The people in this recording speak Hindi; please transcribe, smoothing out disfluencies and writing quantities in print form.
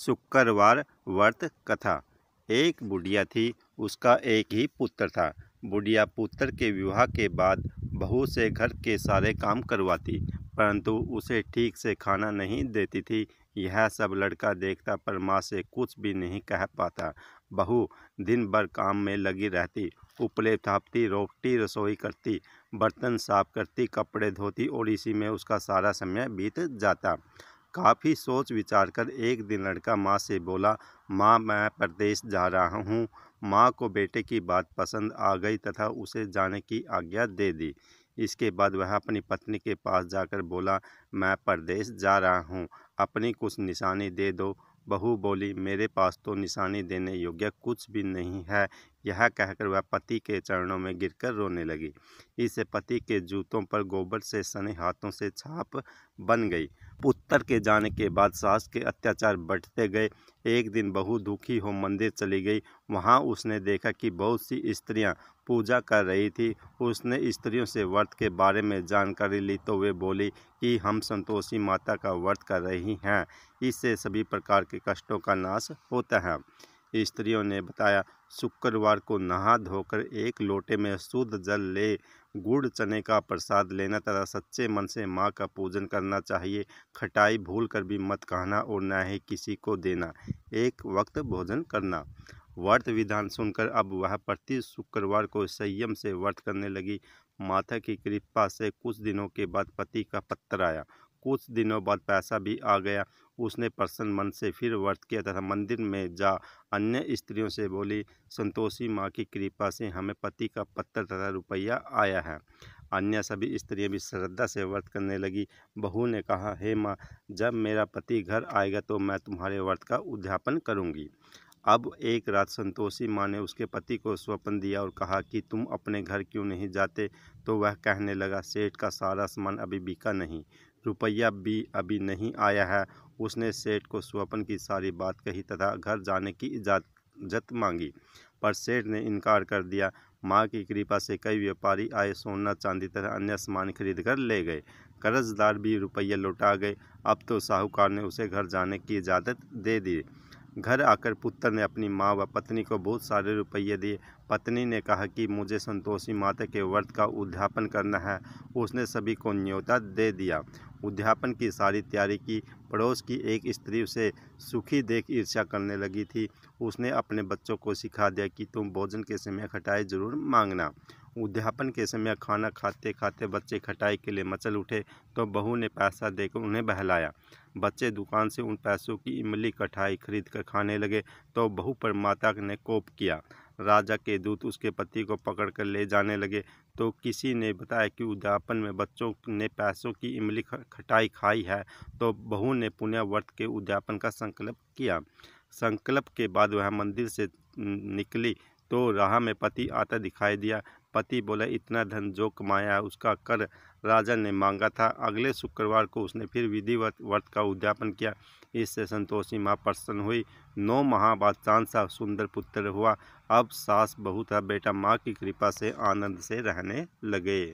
शुक्रवार व्रत कथा। एक बुढ़िया थी, उसका एक ही पुत्र था। बुढ़िया पुत्र के विवाह के बाद बहू से घर के सारे काम करवाती, परंतु उसे ठीक से खाना नहीं देती थी। यह सब लड़का देखता पर माँ से कुछ भी नहीं कह पाता। बहू दिन भर काम में लगी रहती, उपले थापती, रोटी रसोई करती, बर्तन साफ करती, कपड़े धोती और इसी में उसका सारा समय बीत जाता। काफ़ी सोच विचार कर एक दिन लड़का माँ से बोला, माँ मैं परदेश जा रहा हूँ। माँ को बेटे की बात पसंद आ गई तथा उसे जाने की आज्ञा दे दी। इसके बाद वह अपनी पत्नी के पास जाकर बोला, मैं परदेश जा रहा हूँ, अपनी कुछ निशानी दे दो। बहू बोली, मेरे पास तो निशानी देने योग्य कुछ भी नहीं है। यह कहकर वह पति के चरणों में गिरकर रोने लगी। इससे पति के जूतों पर गोबर से सने हाथों से छाप बन गई। पुत्र के जाने के बाद सास के अत्याचार बढ़ते गए। एक दिन बहू दुखी हो मंदिर चली गई। वहां उसने देखा कि बहुत सी स्त्रियां पूजा कर रही थी। उसने स्त्रियों से व्रत के बारे में जानकारी ली तो वे बोली कि हम संतोषी माता का व्रत कर रही हैं, इससे सभी प्रकार के कष्टों का नाश होता है। स्त्रियों ने बताया, शुक्रवार को नहा धोकर एक लोटे में शुद्ध जल ले गुड़ चने का प्रसाद लेना तथा सच्चे मन से माँ का पूजन करना चाहिए। खटाई भूल कर भी मत खाना और न ही किसी को देना। एक वक्त भोजन करना। व्रत विधान सुनकर अब वह प्रति शुक्रवार को संयम से व्रत करने लगी। माता की कृपा से कुछ दिनों के बाद पति का पत्र आया। कुछ दिनों बाद पैसा भी आ गया। उसने प्रसन्न मन से फिर व्रत किया तथा मंदिर में जा अन्य स्त्रियों से बोली, संतोषी माँ की कृपा से हमें पति का पत्र तथा रुपया आया है। अन्य सभी स्त्रियां भी श्रद्धा से व्रत करने लगी। बहू ने कहा, हे माँ, जब मेरा पति घर आएगा तो मैं तुम्हारे व्रत का उद्यापन करूंगी। अब एक रात संतोषी माँ ने उसके पति को स्वप्न दिया और कहा कि तुम अपने घर क्यों नहीं जाते। तो वह कहने लगा, सेठ का सारा सामान अभी बिका नहीं, रुपया भी अभी नहीं आया है। उसने सेठ को स्वप्न की सारी बात कही तथा घर जाने की इजाज़त मांगी, पर सेठ ने इनकार कर दिया। माँ की कृपा से कई व्यापारी आए, सोना चांदी तथा अन्य सामान खरीद कर ले गए। कर्जदार भी रुपया लौटा गए। अब तो साहूकार ने उसे घर जाने की इजाज़त दे दी। घर आकर पुत्र ने अपनी माँ व पत्नी को बहुत सारे रुपये दिए। पत्नी ने कहा कि मुझे संतोषी माता के व्रत का उद्यापन करना है। उसने सभी को न्योता दे दिया। उद्यापन की सारी तैयारी की। पड़ोस की एक स्त्री उसे सुखी देख ईर्ष्या करने लगी थी। उसने अपने बच्चों को सिखा दिया कि तुम भोजन के समय खटाई जरूर मांगना। उद्यापन के समय खाना खाते खाते बच्चे खटाई के लिए मचल उठे तो बहू ने पैसा देकर उन्हें बहलाया। बच्चे दुकान से उन पैसों की इमली खटाई खरीद कर खाने लगे तो बहू पर माता ने कोप किया। राजा के दूत उसके पति को पकड़ कर ले जाने लगे तो किसी ने बताया कि उद्यापन में बच्चों ने पैसों की इमली खटाई खाई है। तो बहू ने पुनः व्रत के उद्यापन का संकल्प किया। संकल्प के बाद वह मंदिर से निकली तो राह में पति आता दिखाई दिया। पति बोला, इतना धन जो कमाया है उसका कर राजा ने मांगा था। अगले शुक्रवार को उसने फिर विधिवत व्रत का उद्यापन किया। इससे संतोषी माँ प्रसन्न हुई। 9 माह बाद चांद सा सुंदर पुत्र हुआ। अब सास बहू तथा बेटा माँ की कृपा से आनंद से रहने लगे।